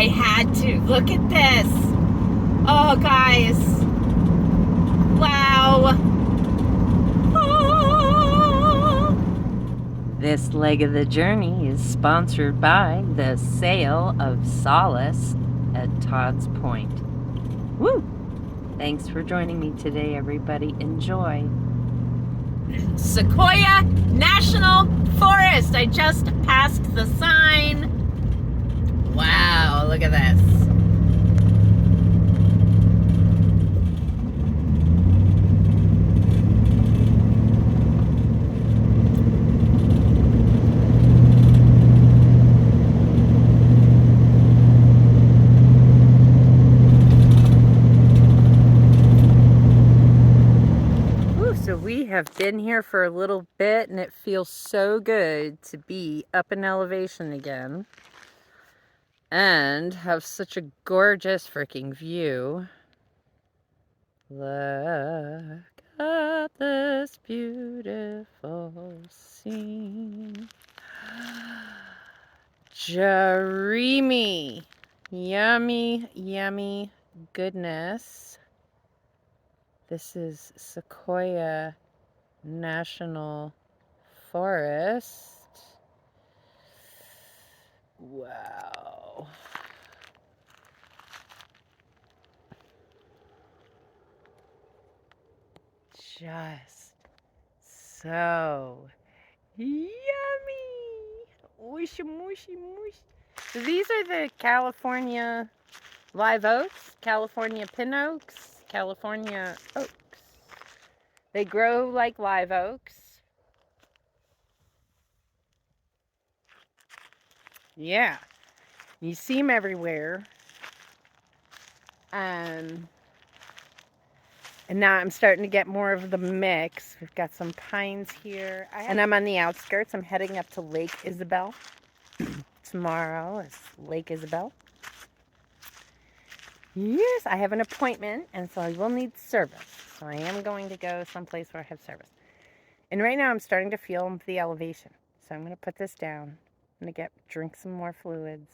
I had to. Look at this. Oh, guys. Wow. Oh. This leg of the journey is sponsored by the Sale of Solace at Todd's Point. Woo! Thanks for joining me today, everybody. Enjoy. Sequoia National Forest. I just passed the sign. Wow, look at this. So we have been here for a little bit and it feels so good to be up in elevation again and have such a gorgeous freaking view. Look at this beautiful scene. Dreamy, yummy, yummy goodness. This is Sequoia National Forest. Wow. Just so yummy. Mushy, mushy, mushy. So these are the California live oaks, California pin oaks. California oaks. They grow like live oaks. Yeah, you see them everywhere. And now I'm starting to get more of the mix. We've got some pines here. And I'm on the outskirts. I'm heading up to Lake Isabella. Tomorrow is Lake Isabella. Yes, I have an appointment, and so I will need service. So I am going to go someplace where I have service. And right now I'm starting to feel the elevation. So I'm going to put this down. I'm going to drink some more fluids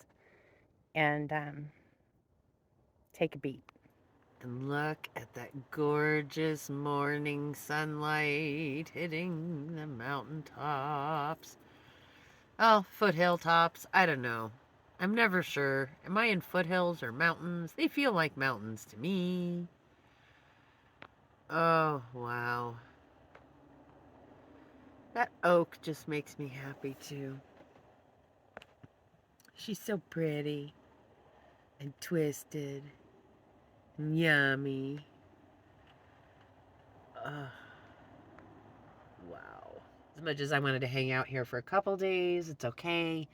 and take a beat. And look at that gorgeous morning sunlight hitting the mountaintops. Oh, foothill tops. I don't know. I'm never sure. Am I in foothills or mountains? They feel like mountains to me. Oh, wow. That oak just makes me happy too. She's so pretty and twisted and yummy. Wow. As much as I wanted to hang out here for a couple days, it's okay.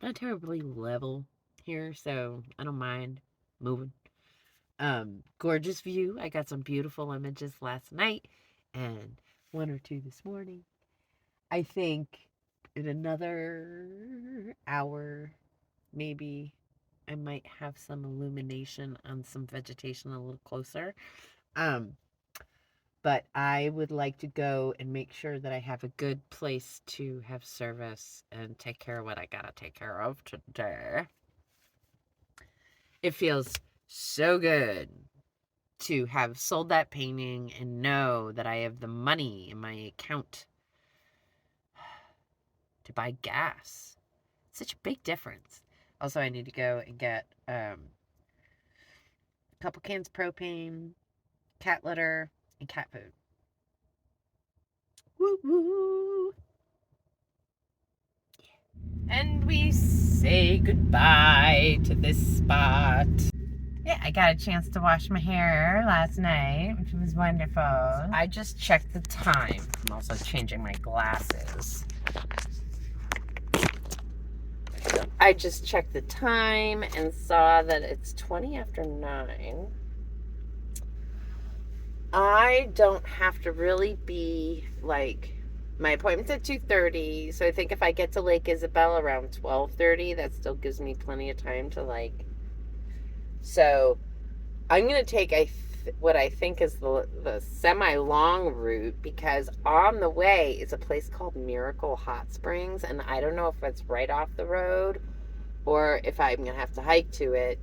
Not terribly level here, so I don't mind moving. Gorgeous view. I got some beautiful images last night and one or two this morning. I think in another hour, maybe I might have some illumination on some vegetation a little closer. But I would like to go and make sure that I have a good place to have service and take care of what I gotta take care of today. It feels so good to have sold that painting and know that I have the money in my account to buy gas. It's such a big difference. Also, I need to go and get a couple cans of propane, cat litter, and cat food. Woo woo! And we say goodbye to this spot. Yeah, I got a chance to wash my hair last night, which was wonderful. I just checked the time. I'm also changing my glasses. So I just checked the time and saw that it's 20 after 9. I don't have to really be like, my appointment's at 2:30, so I think if I get to Lake Isabella around 12:30, that still gives me plenty of time to like. So I'm gonna take what I think is the semi-long route, because on the way is a place called Miracle Hot Springs, and I don't know if it's right off the road or if I'm going to have to hike to it.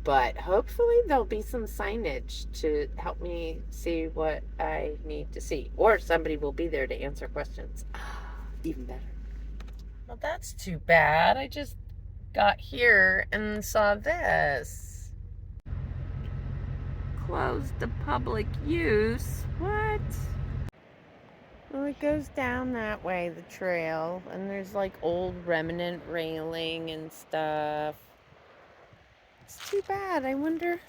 But hopefully there'll be some signage to help me see what I need to see. Or somebody will be there to answer questions. Even better. Well, that's too bad. I just got here and saw this. Closed to public use. What? Well, it goes down that way, the trail, and there's like old remnant railing and stuff. It's too bad. I wonder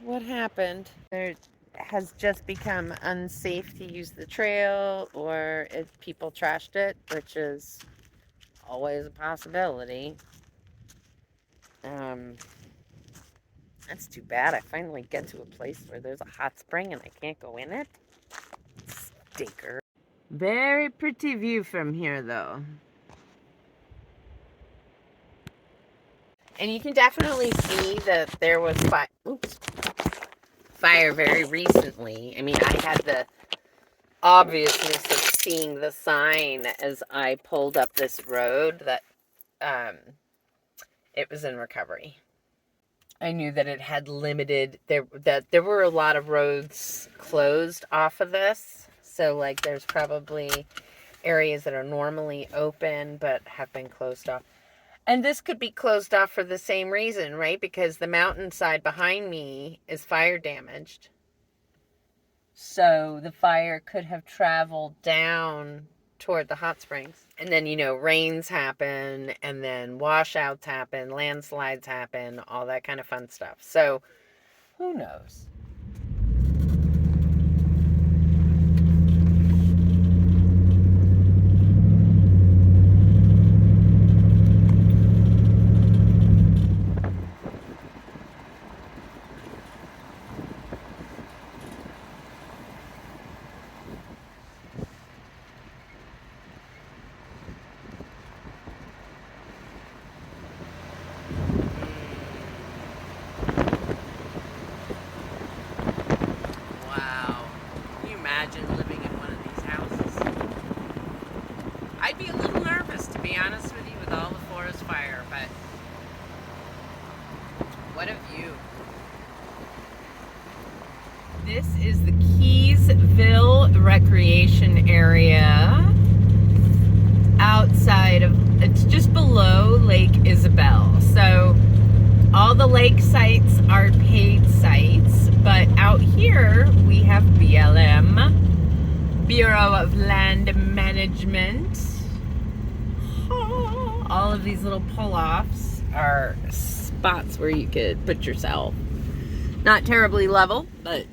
what happened. It has just become unsafe to use the trail, or if people trashed it, which is always a possibility. That's too bad. I finally get to a place where there's a hot spring and I can't go in it. Stinker. Very pretty view from here, though. And you can definitely see that there was fire very recently. I mean, I had the obviousness of seeing the sign as I pulled up this road that it was in recovery. I knew that it had limited, that there were a lot of roads closed off of this. So, like, there's probably areas that are normally open but have been closed off. And this could be closed off for the same reason, right? Because the mountainside behind me is fire damaged. So the fire could have traveled down toward the hot springs. And then, you know, rains happen, and then washouts happen, landslides happen, all that kind of fun stuff. So who knows? Imagine living in one of these houses. I'd be a little nervous, to be honest with you, with all the forest fire, but what a view. This is the Keysville Recreation Area outside of, it's just below Lake Isabella. So all the lake sites are paid sites, but out here we have BLM, Bureau of Land Management. All of these little pull-offs are spots where you could put yourself. Not terribly level, but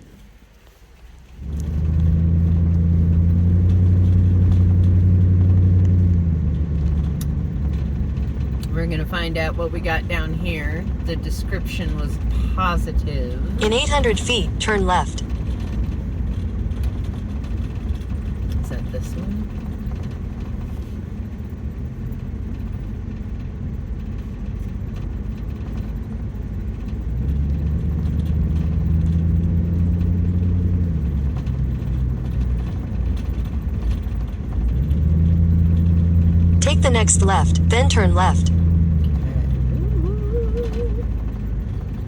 we're going to find out what we got down here. The description was positive. In 800 feet, turn left. Is that this one? Take the next left, then turn left.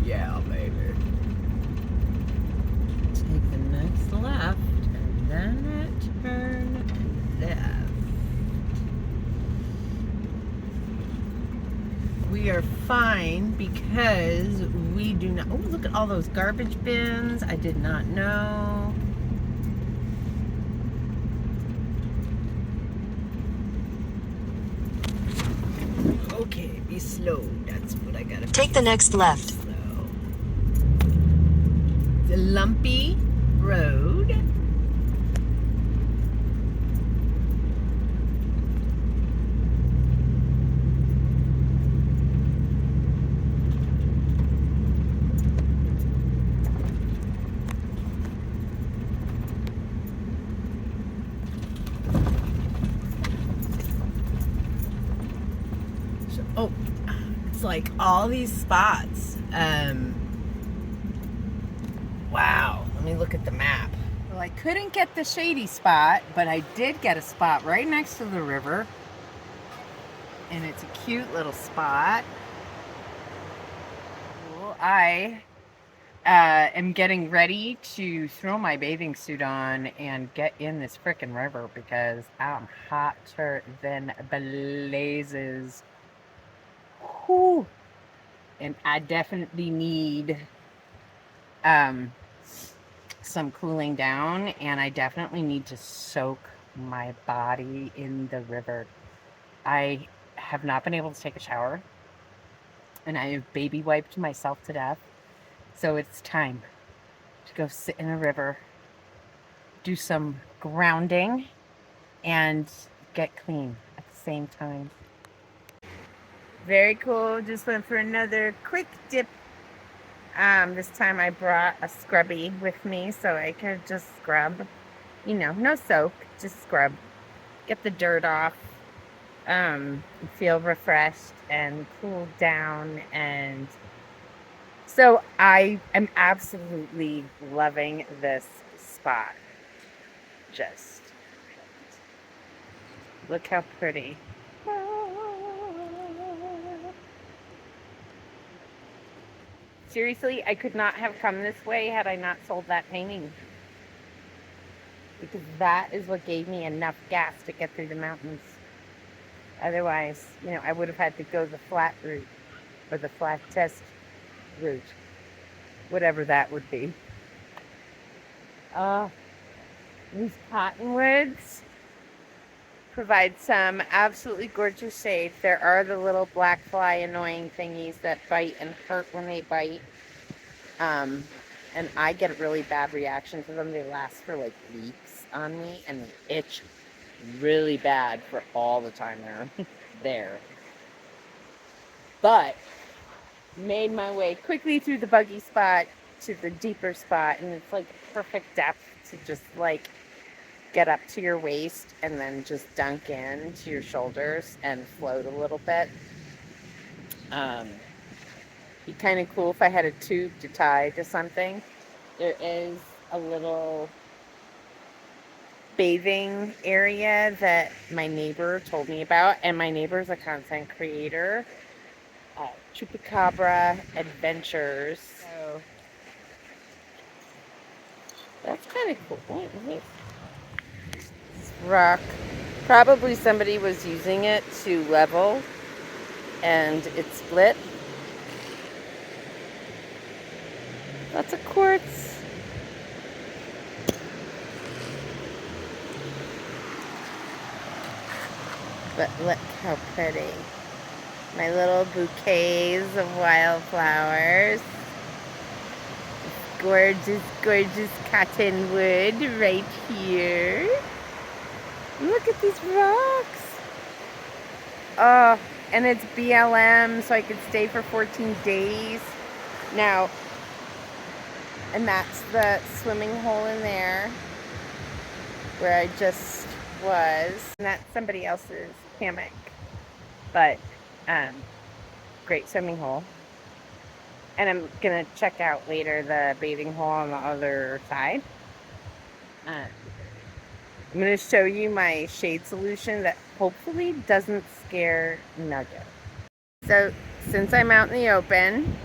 Yeah, baby. Take the next left, and then turn left. We are fine because we do not... Oh, look at all those garbage bins. I did not know. Okay, be slow. That's what I gotta be. Take the next left. Slow. The lumpy road. Oh, it's like all these spots. Wow, let me look at the map. Well, I couldn't get the shady spot, but I did get a spot right next to the river. and it's a cute little spot. Cool. I am getting ready to throw my bathing suit on and get in this frickin' river because I'm hotter than blazes. Whew. And I definitely need some cooling down, and I definitely need to soak my body in the river. I have not been able to take a shower, and I have baby wiped myself to death. So it's time to go sit in a river, do some grounding, and get clean at the same time. Very cool. Just went for another quick dip. This time I brought a scrubby with me so I could just scrub. You know, no soak, just scrub. Get the dirt off. Feel refreshed and cooled down. And so I am absolutely loving this spot. Just look how pretty. Seriously, I could not have come this way had I not sold that painting. Because that is what gave me enough gas to get through the mountains. Otherwise, you know, I would have had to go the flat route or the flat test route. Whatever that would be. These cottonwoods provide some absolutely gorgeous shade. There are the little black fly annoying thingies that bite and hurt when they bite. And I get a really bad reaction to them. They last for like weeks on me and they itch really bad for all the time they're there. But made my way quickly through the buggy spot to the deeper spot, and it's like perfect depth to just like get up to your waist and then just dunk in to your shoulders and float a little bit. Be kind of cool if I had a tube to tie to something. There is a little bathing area that my neighbor told me about, and my neighbor is a content creator, Chupacabra Adventures. So that's kind of cool. This rock, probably somebody was using it to level, and it split. Lots of quartz. But look how pretty. My little bouquets of wildflowers. Gorgeous, gorgeous cottonwood right here. Look at these rocks. Oh, and it's BLM, so I could stay for 14 days. Now, and that's the swimming hole in there where I just was. And that's somebody else's hammock. But, great swimming hole. And I'm gonna check out later the bathing hole on the other side. I'm gonna show you my shade solution that hopefully doesn't scare Nugget. So since I'm out in the open,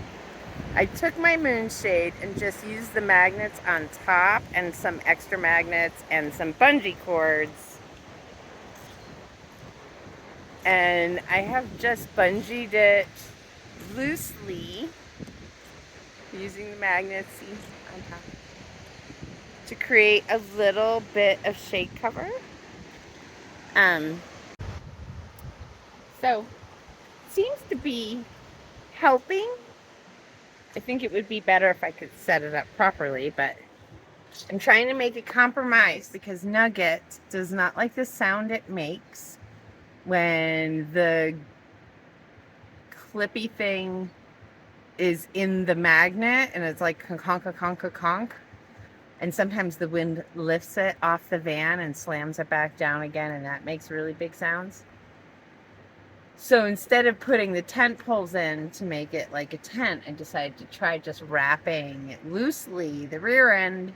I took my moonshade and just used the magnets on top and some extra magnets and some bungee cords. And I have just bungeed it loosely using the magnets on top to create a little bit of shade cover. So seems to be helping. I think it would be better if I could set it up properly, but I'm trying to make a compromise because Nugget does not like the sound it makes when the clippy thing is in the magnet and it's like conk. And sometimes the wind lifts it off the van and slams it back down again, and that makes really big sounds. So instead of putting the tent poles in to make it like a tent, I decided to try just wrapping loosely the rear end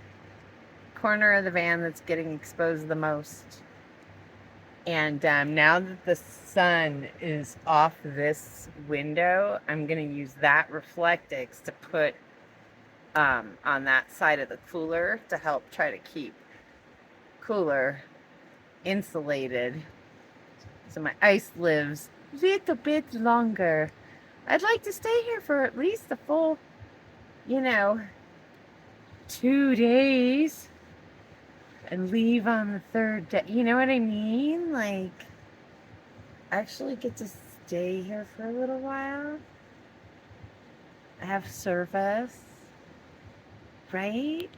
corner of the van that's getting exposed the most. And now that the sun is off this window, I'm going to use that Reflectix to put on that side of the cooler to help try to keep cooler insulated so my ice lives a little bit longer. I'd like to stay here for at least a full, 2 days and leave on the third day. You know what I mean? Like, actually get to stay here for a little while. I have service, right?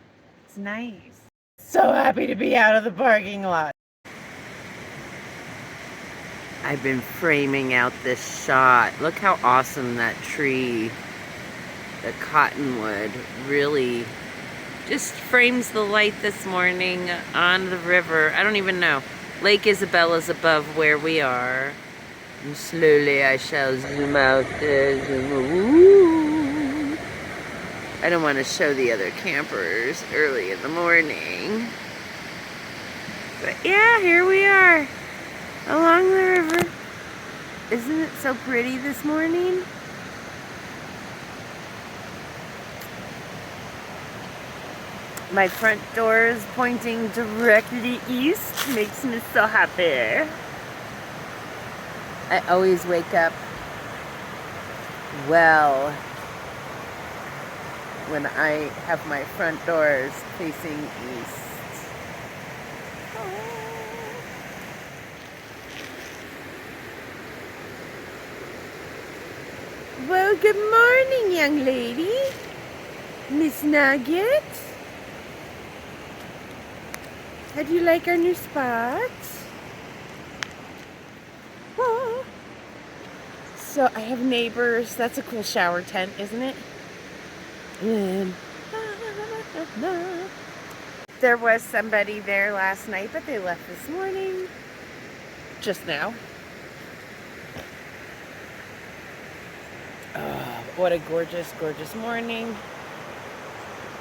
It's nice. So happy to be out of the parking lot. I've been framing out this shot. Look how awesome that tree, the cottonwood, really just frames the light this morning on the river. I don't even know. Lake Isabella's above where we are. And slowly I shall zoom out there. Zoom. I don't want to show the other campers early in the morning. But yeah, here we are. Along the river. Isn't it so pretty this morning? My front door is pointing directly east. Makes me so happy. I always wake up well when I have my front doors facing east. Well, good morning, young lady. Miss Nugget. How do you like our new spot? Oh. So I have neighbors. That's a cool shower tent, isn't it? And there was somebody there last night, but they left this morning. Just now. Oh, what a gorgeous, gorgeous morning.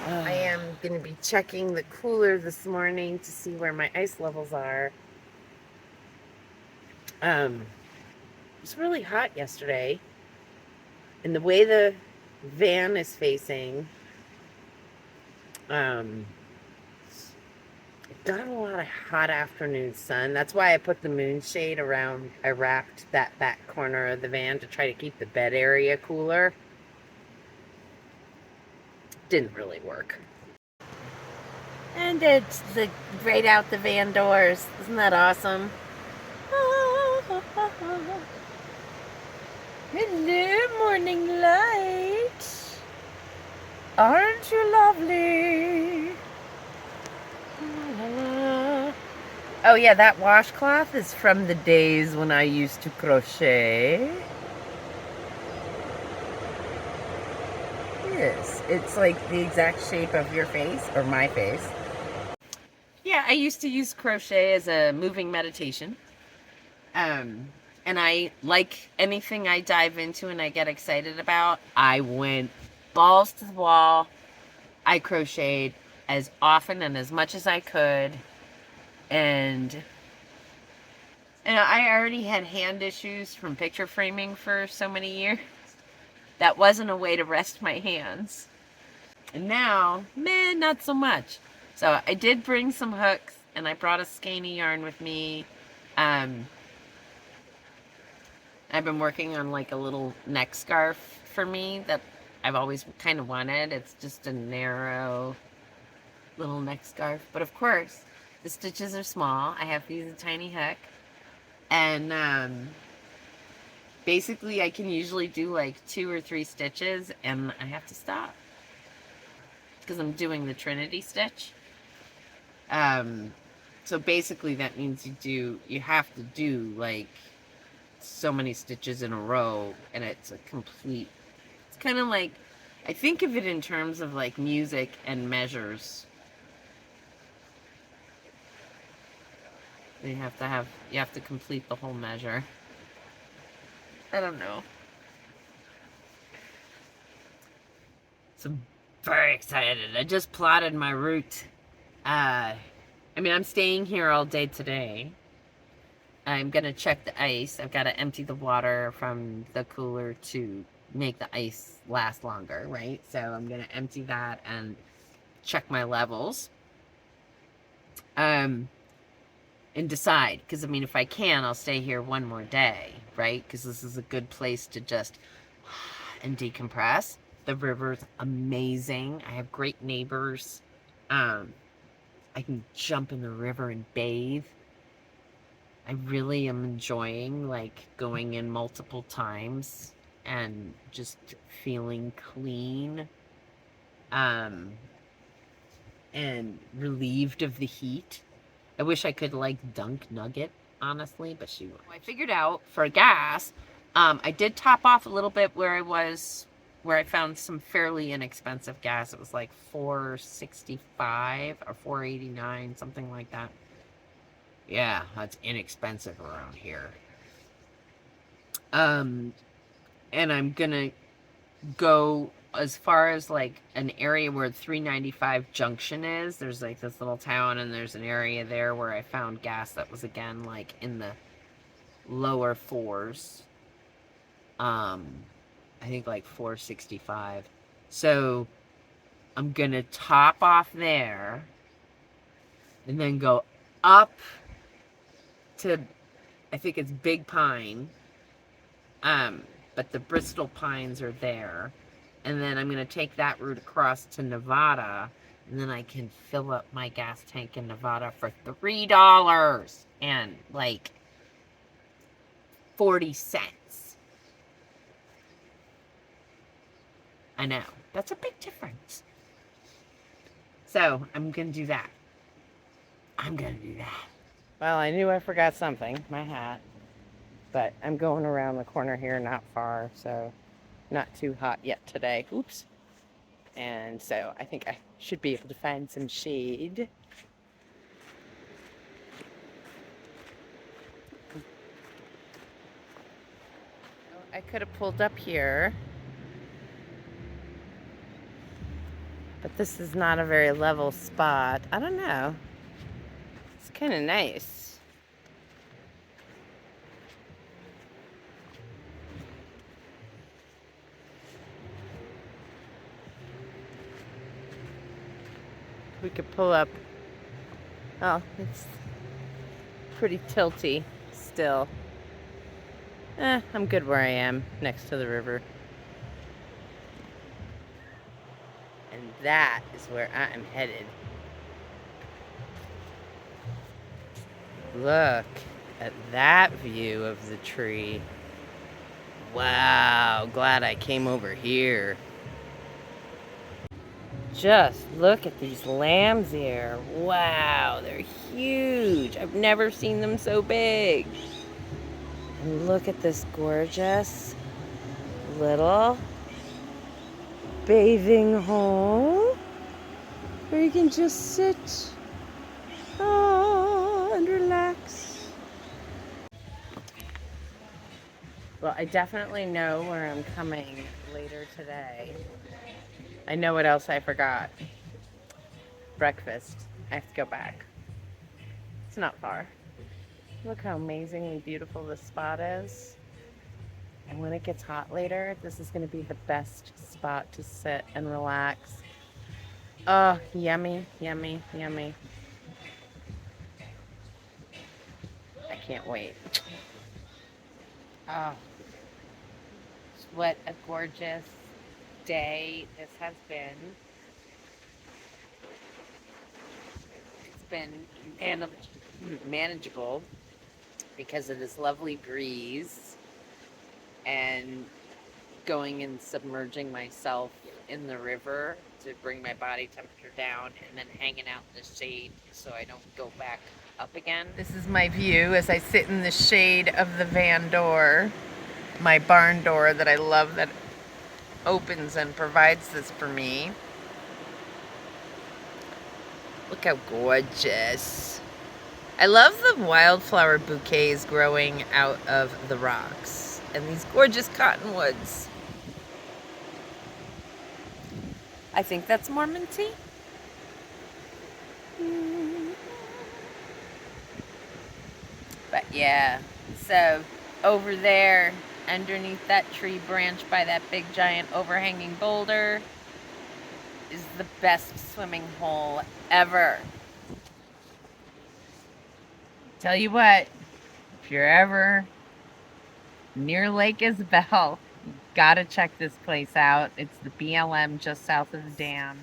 I am going to be checking the cooler this morning to see where my ice levels are. It was really hot yesterday. And the way the van is facing, it got a lot of hot afternoon sun. That's why I put the moon shade around. I wrapped that back corner of the van to try to keep the bed area cooler. Didn't really work. And it's right out the van doors. Isn't that awesome? Hello, morning light. Aren't you lovely? Oh yeah, that washcloth is from the days when I used to crochet. Yes, it's like the exact shape of your face, or my face. Yeah, I used to use crochet as a moving meditation. And I, like anything I dive into and I get excited about, I went balls to the wall. I crocheted as often and as much as I could. And I already had hand issues from picture framing for so many years. That wasn't a way to rest my hands. And now, man, not so much. So I did bring some hooks, and I brought a skeiny yarn with me. I've been working on like a little neck scarf for me that I've always kind of wanted. It's just a narrow little neck scarf. But of course, the stitches are small. I have to use a tiny hook. And basically I can usually do like 2 or 3 stitches and I have to stop because I'm doing the Trinity stitch. So basically that means you have to do like so many stitches in a row, and it's kind of like, I think of it in terms of like music and measures. You have to complete the whole measure. I don't know. So I'm very excited. I just plotted my route. I'm staying here all day today. I'm going to check the ice. I've got to empty the water from the cooler to make the ice last longer, right? So I'm going to empty that and check my levels. And decide, because I mean, if I can, I'll stay here one more day, right? Because this is a good place to just and decompress. The river's amazing. I have great neighbors. I can jump in the river and bathe. I really am enjoying like going in multiple times and just feeling clean, um, and relieved of the heat. I wish I could like dunk Nugget, honestly, but she won't. I figured out for gas, I did top off a little bit where I was, where I found some fairly inexpensive gas. It was like $4.65 or $4.89, something like that. Yeah, that's inexpensive around here. And I'm gonna go as far as like an area where 395 Junction is. There's like this little town, and there's an area there where I found gas that was again like in the lower fours. I think like 4.65. So I'm gonna top off there and then go up to, I think it's Big Pine. But the Bristol Pines are there. And then I'm going to take that route across to Nevada. And then I can fill up my gas tank in Nevada for $3 and like 40 cents. I know. That's a big difference. So I'm going to do that. I'm going to do that. Well, I knew I forgot something, my hat. But I'm going around the corner here, not far, so not too hot yet today. Oops. And so I think I should be able to find some shade. I could have pulled up here, but this is not a very level spot. I don't know. It's kind of nice. We could pull up. Oh, it's pretty tilty still. I'm good where I am, next to the river. And that is where I am headed. Look at that view of the tree. Wow, glad I came over here. Just look at these lambs here. Wow, they're huge. I've never seen them so big. And look at this gorgeous little bathing hole where you can just sit and relax. Well, I definitely know where I'm coming later today. I know what else I forgot. Breakfast. I have to go back. It's not far. Look how amazingly beautiful this spot is. And when it gets hot later, this is going to be the best spot to sit and relax. Oh, yummy, yummy, yummy. I can't wait. Oh, what a gorgeous day this has been. It's been manageable because of this lovely breeze and going and submerging myself in the river to bring my body temperature down, and then hanging out in the shade so I don't go back up again. This is my view as I sit in the shade of the van door, my barn door that I love, that opens and provides this for me. Look how gorgeous. I love the wildflower bouquets growing out of the rocks and these gorgeous cottonwoods. I think that's Mormon tea. But Yeah. So over there, underneath that tree branch by that big giant overhanging boulder, is the best swimming hole ever. Tell you what, if you're ever near Lake Isabella, you gotta check this place out. It's the BLM just south of the dam.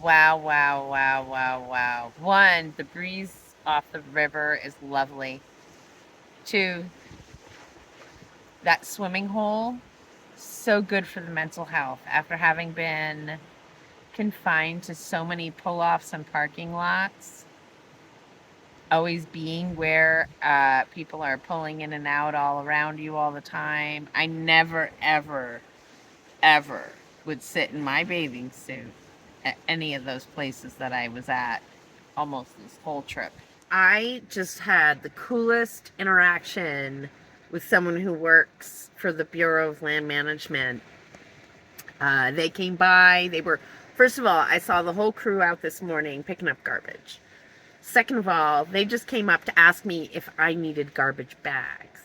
Wow, wow, wow, wow, wow. One, the breeze off the river is lovely. Two, that swimming hole, so good for the mental health. After having been confined to so many pull-offs and parking lots, always being where people are pulling in and out all around you all the time, I never, ever, ever would sit in my bathing suit at any of those places that I was at almost this whole trip. I just had the coolest interaction with someone who works for the Bureau of Land Management. They came by. First of all, I saw the whole crew out this morning picking up garbage. Second of all, they just came up to ask me if I needed garbage bags.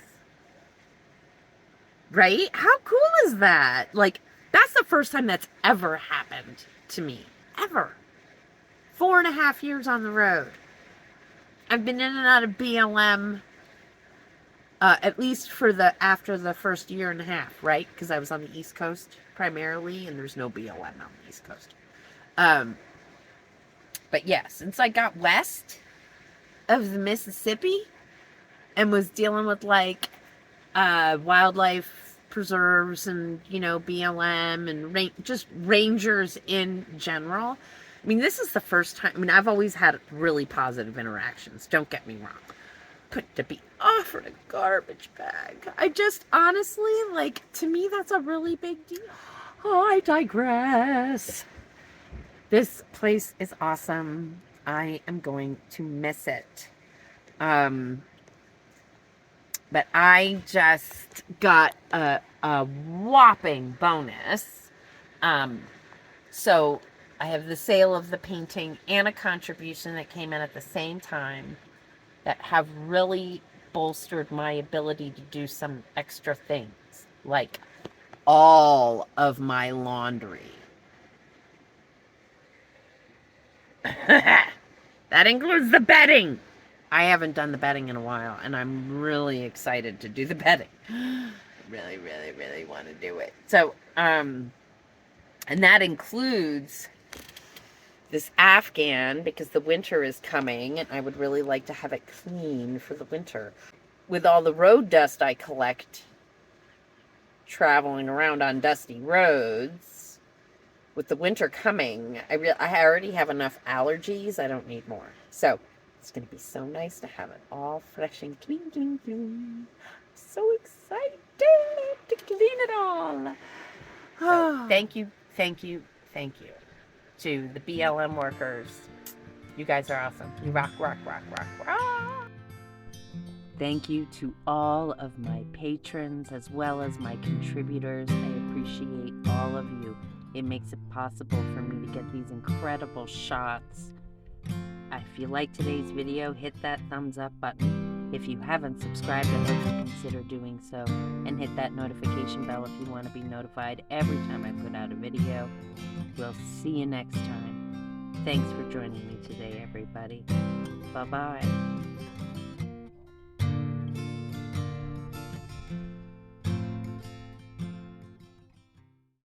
Right? How cool is that? Like, that's the first time that's ever happened to me. Ever. 4.5 years on the road. I've been in and out of BLM at least after the first 1.5 years, right? Because I was on the East Coast primarily, and there's no BLM on the East Coast. But yeah, since I got west of the Mississippi and was dealing with like wildlife preserves and, BLM and just rangers in general. I mean, this is the first time. I mean, I've always had really positive interactions. Don't get me wrong. But to be offered a garbage bag, I just honestly, to me, that's a really big deal. Oh, I digress. This place is awesome. I am going to miss it. But I just got a whopping bonus. So I have the sale of the painting and a contribution that came in at the same time that have really bolstered my ability to do some extra things, like all of my laundry. That includes the bedding. I haven't done the bedding in a while, and I'm really excited to do the bedding. Really, really, really want to do it. So, and that includes this Afghan, because the winter is coming, and I would really like to have it clean for the winter. With all the road dust I collect traveling around on dusty roads, with the winter coming, I already have enough allergies. I don't need more. So it's going to be so nice to have it all fresh and clean, clean, clean. So excited to clean it all. So thank you to the BLM workers. You guys are awesome. You rock, rock, rock, rock, rock. Thank you to all of my patrons as well as my contributors. I appreciate all of you. It makes it possible for me to get these incredible shots. If you like today's video, hit that thumbs up button. If you haven't subscribed, I hope you consider doing so. And hit that notification bell if you want to be notified every time I put out a video. We'll see you next time. Thanks for joining me today, everybody. Bye-bye.